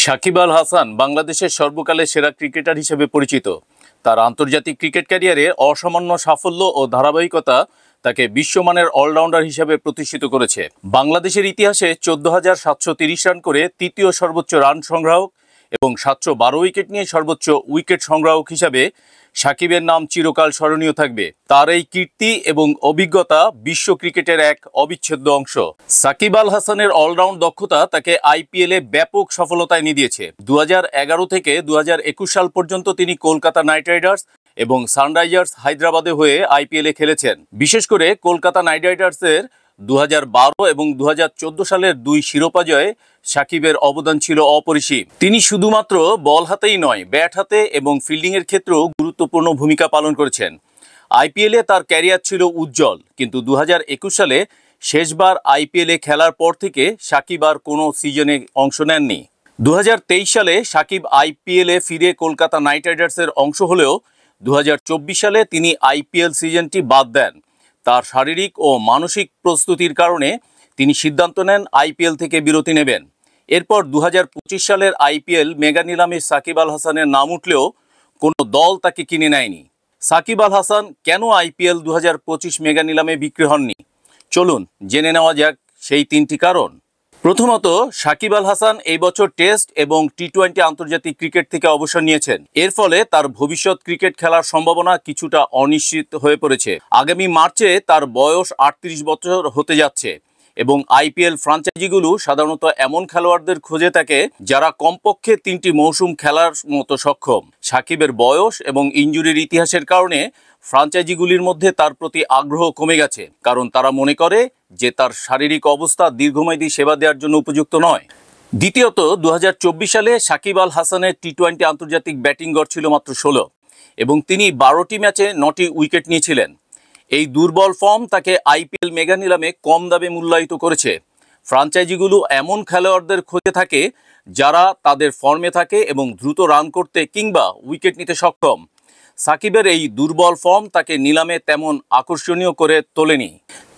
সাকিব আল হাসান বাংলাদেশের সর্বকালের সেরা ক্রিকেটার হিসেবে পরিচিত। তার আন্তর্জাতিক ক্রিকেট ক্যারিয়ারে অসামান্য সাফল্য ও ধারাবাহিকতা তাকে বিশ্বমানের অলরাউন্ডার হিসেবে প্রতিষ্ঠিত করেছে। বাংলাদেশের ইতিহাসে 14,730 রান করে তৃতীয় সর্বোচ্চ রান সংগ্রাহক এবং 712 উইকেট নিয়ে সর্বোচ্চ উইকেট সংগ্রাহক হিসাবে সাকিবের নাম চিরকাল স্মরণীয় থাকবে। তার এই কীর্তি এবং অভিজ্ঞতা বিশ্ব ক্রিকেটের এক অবিচ্ছেদ্য অংশ। সাকিব আল হাসানের অলরাউন্ড দক্ষতা তাকে আইপিএলে ব্যাপক সফলতা এনে দিয়েছে। 2011 থেকে 2021 সাল পর্যন্ত তিনি কলকাতা নাইট রাইডার্স এবং সানরাইজার্স হায়দ্রাবাদে হয়ে আইপিএলে খেলেছেন। বিশেষ করে কলকাতা নাইট রাইডার্সের 2012 এবং 2014 সালের দুই শিরোপা জয়ে সাকিবের অবদান ছিল অপরিসীম। তিনি শুধুমাত্র বল হাতেই নয়, ব্যাট হাতে এবং ফিল্ডিংয়ের ক্ষেত্রেও গুরুত্বপূর্ণ ভূমিকা পালন করেছেন। আইপিএলে তার ক্যারিয়ার ছিল উজ্জ্বল, কিন্তু 2021 সালে শেষবার আইপিএলে খেলার পর থেকে সাকিব আর কোনো সিজনে অংশ নেননি। 2023 সালে সাকিব আইপিএলে ফিরে কলকাতা নাইট রাইডার্সের অংশ হলেও 2024 সালে তিনি আইপিএল সিজনটি বাদ দেন। তার শারীরিক ও মানসিক প্রস্তুতির কারণে তিনি সিদ্ধান্ত নেন আইপিএল থেকে বিরতি নেবেন। এরপর 2025 সালের আইপিএল মেগা নিলামে সাকিব আল হাসানের নাম উঠলেও কোনো দল তাকে কিনে নেয়নি। সাকিব আল হাসান কেন আইপিএল 2025 মেগা নিলামে বিক্রি হননি? চলুন জেনে নেওয়া যাক সেই তিনটি কারণ। প্রথমত, সাকিব আল হাসান এই বছর টেস্ট এবং টি-20 আন্তর্জাতিক ক্রিকেট থেকে অবসর নিয়েছেন। এর ফলে তার ভবিষ্যৎ ক্রিকেট খেলার সম্ভাবনা কিছুটা অনিশ্চিত হয়ে পড়েছে। আগামী মার্চে তার বয়স 38 বছর হতে যাচ্ছে এবং আইপিএল ফ্রাঞ্চাইজিগুলো সাধারণত এমন খেলোয়াড়দের খোঁজে থাকে যারা কমপক্ষে 3টি মৌসুম খেলার মতো সক্ষম। সাকিবের বয়স এবং ইনজুরির ইতিহাসের কারণে ফ্রাঞ্চাইজিগুলির মধ্যে তার প্রতি আগ্রহ কমে গেছে, কারণ তারা মনে করে যে তার শারীরিক অবস্থা দীর্ঘমেয়াদী সেবা দেওয়ার জন্য উপযুক্ত নয়। দ্বিতীয়ত, 2024 সালে সাকিব আল হাসানের টি-20 আন্তর্জাতিক ব্যাটিং গড় ছিল মাত্র 16 এবং তিনি 12টি ম্যাচে 9টি উইকেট নিয়েছিলেন। এই দুর্বল ফর্ম তাকে আইপিএল মেগা নিলামে কম দামে মূল্যায়িত করেছে। ফ্রাঞ্চাইজিগুলো এমন খেলোয়াড়দের খোঁজে থাকে যারা তাদের ফর্মে থাকে এবং দ্রুত রান করতে কিংবা উইকেট নিতে সক্ষম। সাকিবের এই দুর্বল ফর্ম তাকে নিলামে তেমন আকর্ষণীয় করে তোলেনি।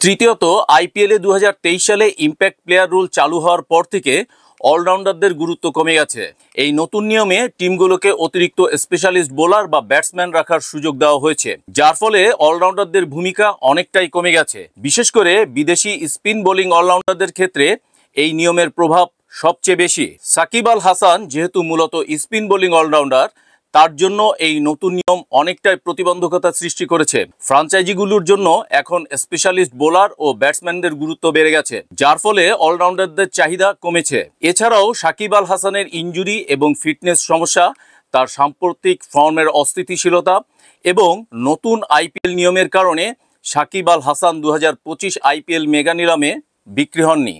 তৃতীয়ত, আইপিএলে 2023 সালে ইম্প্যাক্ট প্লেয়ার রুল চালু হওয়ার পর থেকে অলরাউন্ডারদের গুরুত্ব কমে গেছে। এই নতুন নিয়মে টিমগুলোকে অতিরিক্ত স্পেশালিস্ট বোলার বা ব্যাটসম্যান রাখার সুযোগ দেওয়া হয়েছে, যার ফলে অলরাউন্ডারদের ভূমিকা অনেকটাই কমে গেছে। বিশেষ করে বিদেশি স্পিন বোলিং অলরাউন্ডারদের ক্ষেত্রে এই নিয়মের প্রভাব সবচেয়ে বেশি। সাকিব আল হাসান যেহেতু মূলত স্পিন বোলিং অলরাউন্ডার, তার জন্য এই নতুন নিয়ম অনেকটাই প্রতিবন্ধকতা সৃষ্টি করেছে। ফ্রাঞ্চাইজিগুলোর জন্য এখন স্পেশালিস্ট বোলার ও ব্যাটসম্যানদের গুরুত্ব বেড়ে গেছে, যার ফলে অলরাউন্ডারদের চাহিদা কমেছে। এছাড়াও সাকিব আল হাসানের ইনজুরি এবং ফিটনেস সমস্যা, তার সাম্প্রতিক ফর্মের অস্থিতিশীলতা এবং নতুন আইপিএল নিয়মের কারণে সাকিব আল হাসান 2025 আইপিএল মেগা নিলামে বিক্রি হননি।